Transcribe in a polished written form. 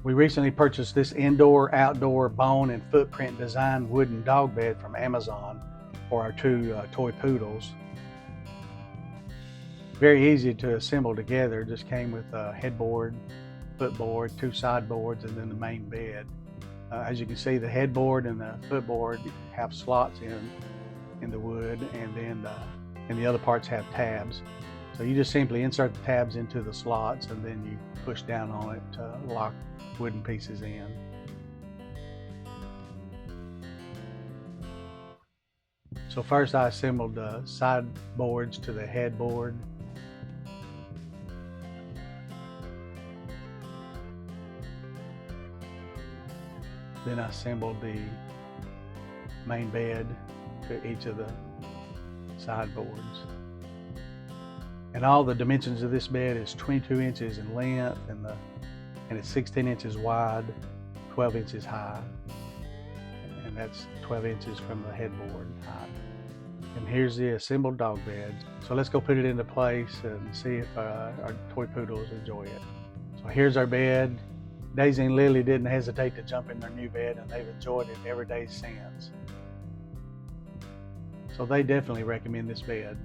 We recently purchased this indoor-outdoor bone and footprint designed wooden dog bed from Amazon for our two toy poodles. Very easy to assemble together. Just came with a headboard, footboard, two sideboards, and then the main bed. As you can see, the headboard and the footboard have slots in the wood, and the other parts have tabs. So you just simply insert the tabs into the slots, and then you push down on it to lock wooden pieces in. So first I assembled the sideboards to the headboard. Then I assembled the main bed to each of the sideboards. And all the dimensions of this bed is 22 inches in length, and it's 16 inches wide, 12 inches high. And that's 12 inches from the headboard height. And here's the assembled dog bed. So let's go put it into place and see if our toy poodles enjoy it. So here's our bed. Daisy and Lily didn't hesitate to jump in their new bed, and they've enjoyed it every day since. So they definitely recommend this bed.